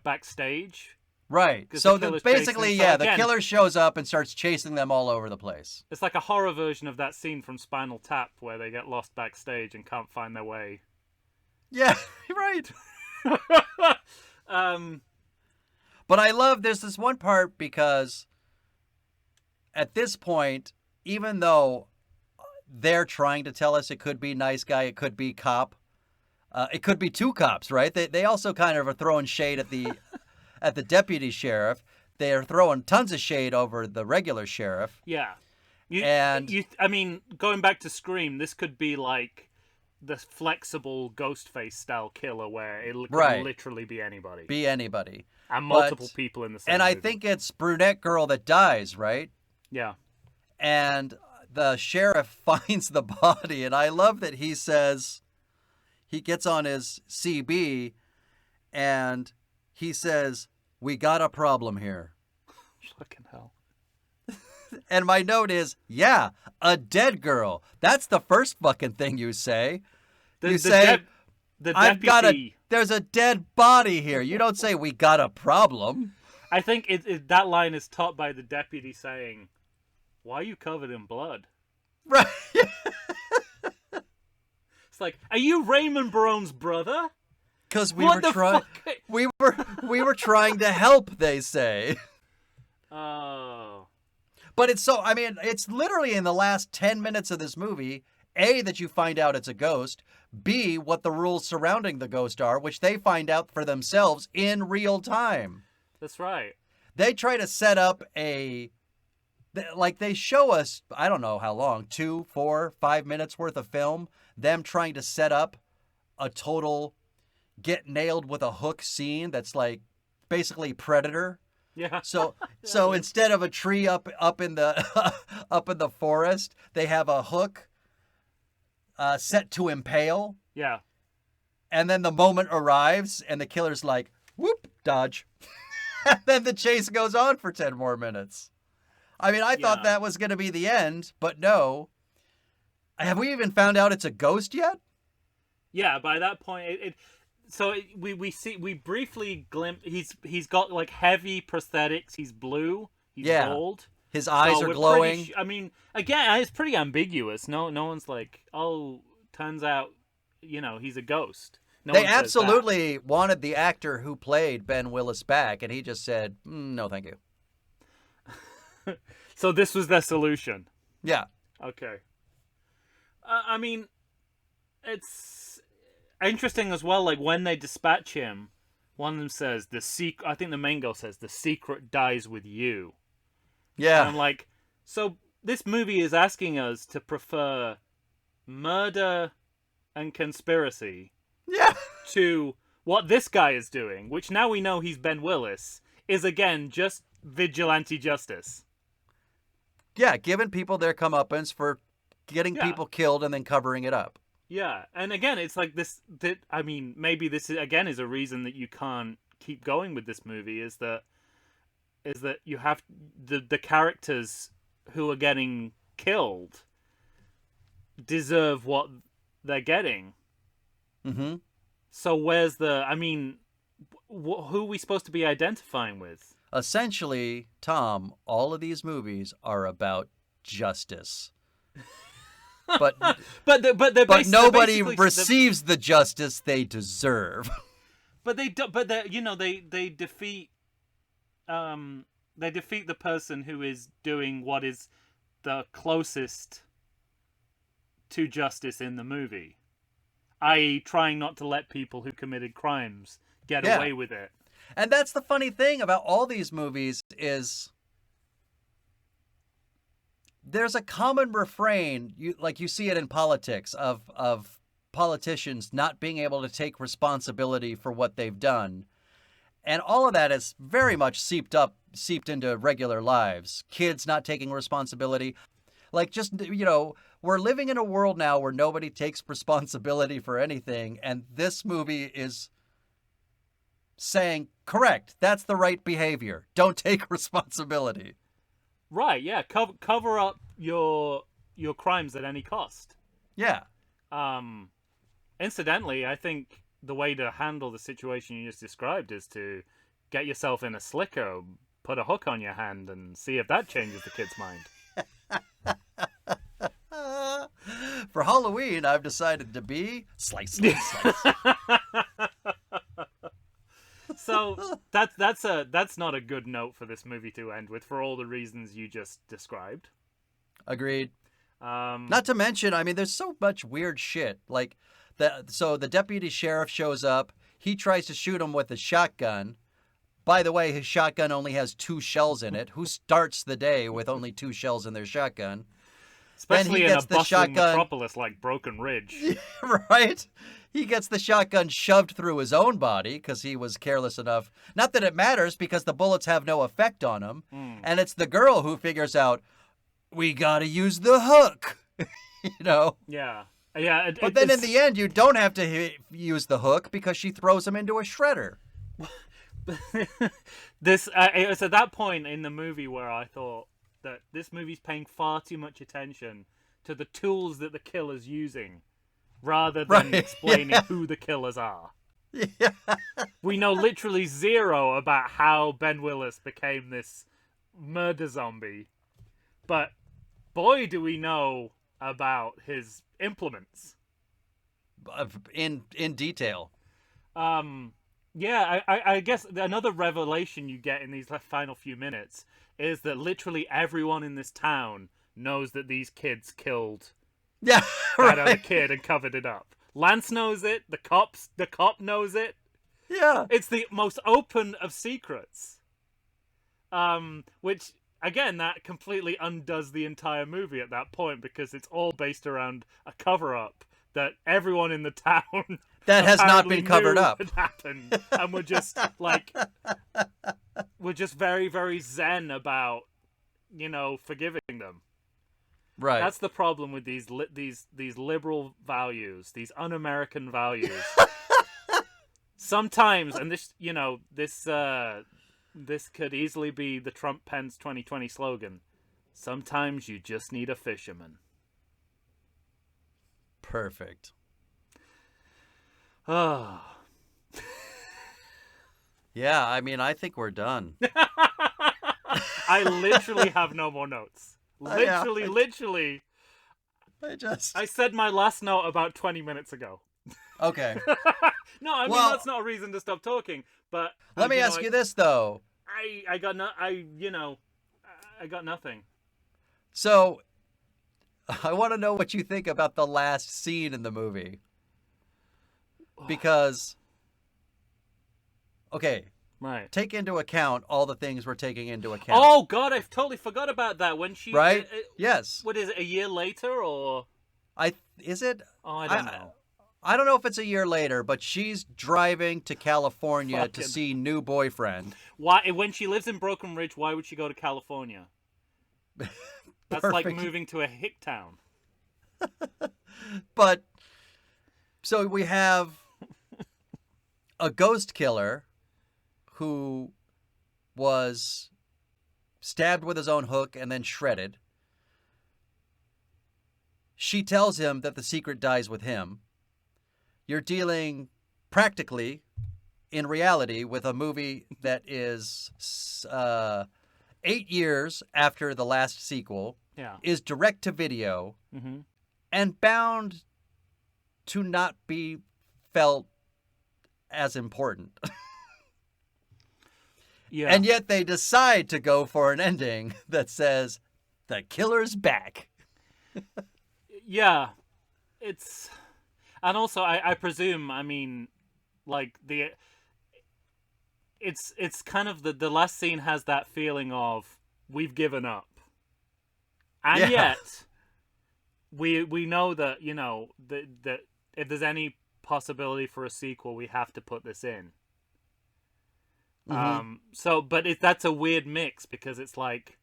backstage. Right. 'Cause So the killer's basically, chasing them. So yeah, the again- killer shows up and starts chasing them all over the place. It's like a horror version of that scene from Spinal Tap where they get lost backstage and can't find their way. Yeah, right. Um, But I love there's this one part because at this point, even though they're trying to tell us it could be nice guy, it could be cop, it could be two cops, right? They also kind of are throwing shade at the at the deputy sheriff. They are throwing tons of shade over the regular sheriff. yeah. I mean, going back to Scream, this could be like the flexible Ghostface style killer where it could Right. literally be anybody. Be anybody. And multiple But- people in the same And I movie. think it's brunette girl that dies, right? Yeah. And the sheriff finds the body, and I love that he says, he gets on his CB and he says, "We got a problem here." Fucking hell. And my note is, yeah, a dead girl. That's the first fucking thing you say. You say, the deputy. there's a dead body here. You don't say, "We got a problem." I think that line is topped by the deputy saying, "Why are you covered in blood?" Right. It's like, are you Raymond Barone's brother? Because we What were the trying. fuck? We were trying to help. They say. Oh. But it's so. I mean, it's literally in the last 10 minutes of this movie. A, that you find out it's a ghost. B, what the rules surrounding the ghost are, which they find out for themselves in real time. That's right. They try to set up like they show us, I don't know how long, 2, 4, 5 minutes worth of film, them trying to set up a total get nailed with a hook scene that's like basically Predator. Yeah. So instead of a tree up in the up in the forest, they have a hook set to impale. Yeah. And then the moment arrives and the killer's like, whoop, dodge. And then the chase goes on for 10 more minutes. I mean, I thought that was going to be the end, but no. Have we even found out it's a ghost yet? Yeah, by that point, we briefly glimpse. He's got like heavy prosthetics. He's blue. He's gold. His eyes are glowing. I mean, again, it's pretty ambiguous. No one's like, oh, turns out, he's a ghost. They absolutely wanted the actor who played Ben Willis back, and he just said, "No, thank you." So this was their solution. Yeah. Okay. I mean, it's interesting as well. Like when they dispatch him, one of them says I think the main girl says, "The secret dies with you." Yeah. And I'm like, so this movie is asking us to prefer murder and conspiracy. Yeah. To what this guy is doing, which now we know he's Ben Willis, is again just vigilante justice. Yeah, giving people their comeuppance for getting people killed and then covering it up. Yeah, and again, it's like this. I mean, maybe this is a reason that you can't keep going with this movie. Is that you have the characters who are getting killed deserve what they're getting. Mm-hmm. So where's who are we supposed to be identifying with? Essentially, Tom, all of these movies are about justice. But basically nobody receives the justice they deserve. But they defeat the person who is doing what is the closest to justice in the movie. I.e., trying not to let people who committed crimes get away with it. And that's the funny thing about all these movies is there's a common refrain, you see it in politics, of politicians not being able to take responsibility for what they've done. And all of that is very much seeped into regular lives. Kids not taking responsibility. Like, just, we're living in a world now where nobody takes responsibility for anything, and this movie is saying, correct, that's the right behavior. Don't take responsibility. Right, yeah. Cover up your crimes at any cost. Yeah. Incidentally, I think the way to handle the situation you just described is to get yourself in a slicker, put a hook on your hand, and see if that changes the kid's mind. For Halloween, I've decided to be slice, slice, slice. So that's not a good note for this movie to end with, for all the reasons you just described. Agreed. Not to mention, I mean, there's so much weird shit. Like, the deputy sheriff shows up. He tries to shoot him with a shotgun. By the way, his shotgun only has 2 shells in it. Who starts the day with only 2 shells in their shotgun? Especially in a bustling metropolis like Broken Ridge. Right? He gets the shotgun shoved through his own body because he was careless enough. Not that it matters because the bullets have no effect on him. And it's the girl who figures out, we gotta use the hook. Yeah. Yeah, But then in the end, you don't have to use the hook because she throws him into a shredder. this it was at that point in the movie where I thought that this movie's paying far too much attention to the tools that the killer's using, rather than Right, explaining yeah. who the killers are. Yeah. We know literally zero about how Ben Willis became this murder zombie, but boy, do we know about his implements. In detail. Yeah, I guess another revelation you get in these final few minutes is that literally everyone in this town knows that these kids killed Yeah, that other right. kid and covered it up. Lance knows it. The cop knows it. Yeah. It's the most open of secrets. Which again, that completely undoes the entire movie at that point because it's all based around a cover-up that everyone in the town That has not apparently been covered knew up. had happened, and we're just very, very zen about, forgiving them. Right. That's the problem with these liberal values, these un-American values. Sometimes, and this could easily be the Trump-Pence 2020 slogan. Sometimes you just need a fisherman. Perfect. Oh. Yeah, I mean, I think we're done. I literally have no more notes. Yeah. Literally. I said my last note about 20 minutes ago. Okay. No, I mean, Well- that's not a reason to stop talking, but... Let me ask you this, though. I got nothing. So, I want to know what you think about the last scene in the movie. Because, okay, Right. take into account all the things we're taking into account. Oh, God, I totally forgot about that. When she... Right? Yes. What is it, a year later, or... Is it? Oh, I don't know. I don't know if it's a year later, but she's driving to California to Fucking- see new boyfriend. Why, when she lives in Broken Ridge, why would she go to California? That's like Perfect. moving to a hick town. But so we have a ghost killer who was stabbed with his own hook and then shredded. She tells him that the secret dies with him. You're dealing practically, in reality, with a movie that is 8 years after the last sequel, Yeah. is direct to video, Mm-hmm. and bound to not be felt as important. Yeah. And yet they decide to go for an ending that says, the killer's back. Yeah, it's, and also I presume, I mean, like it's kind of the last scene has that feeling of we've given up, and Yeah. yet we know that that if there's any possibility for a sequel, we have to put this in. Mhm. So, but that's a weird mix because it's like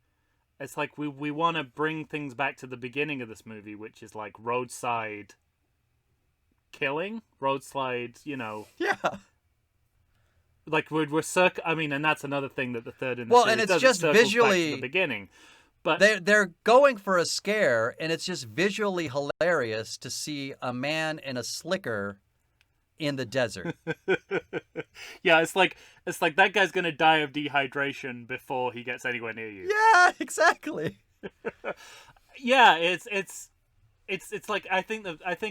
we want to bring things back to the beginning of this movie, which is like roadside killing, roadside, Yeah. like we're I mean, and that's another thing that the third in the Well, series and it's does, it just circles back to visually- the beginning, but They're going for a scare, and it's just visually hilarious to see a man in a slicker in the desert. yeah, it's like that guy's gonna die of dehydration before he gets anywhere near you. Yeah, exactly. Yeah, it's like I think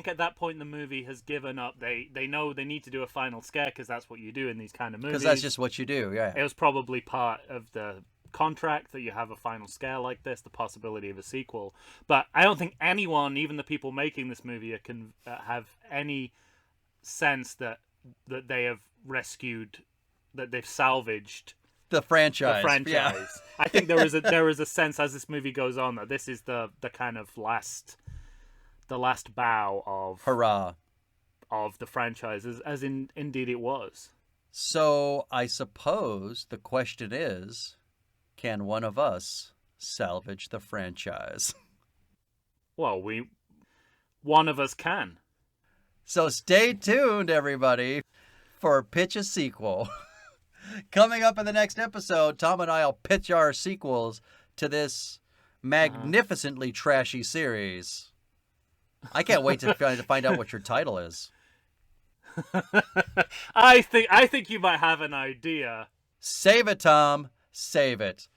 at that point the movie has given up. They know they need to do a final scare because that's what you do in these kind of movies. Because that's just what you do, yeah. It was probably part of the contract that you have a final scare like this, the possibility of a sequel. But I don't think anyone, even the people making this movie, can have any sense that they have rescued, that they've salvaged The franchise. the franchise. Yeah. I think there is a sense as this movie goes on that this is the kind of last bow of Hurrah. the franchise, as indeed it was. So I suppose the question is, can one of us salvage the franchise? Well, we one of us can. So stay tuned, everybody, for Pitch a Sequel. Coming up in the next episode, Tom and I will pitch our sequels to this magnificently trashy series. I can't wait to find out what your title is. I think you might have an idea. Save it, Tom. Save it.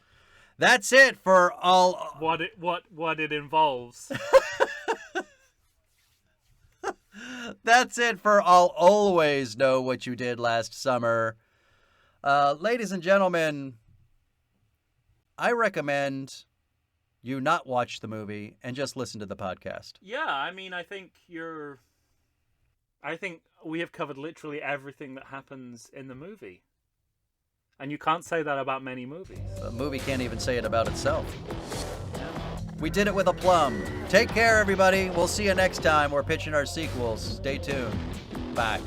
That's it for all. What it involves. That's it for I'll Always Know What You Did Last Summer. Ladies and gentlemen, I recommend you not watch the movie and just listen to the podcast. Yeah, I mean, I think we have covered literally everything that happens in the movie. And you can't say that about many movies. The movie can't even say it about itself. We did it with aplomb. Take care, everybody. We'll see you next time. We're pitching our sequels. Stay tuned. Bye.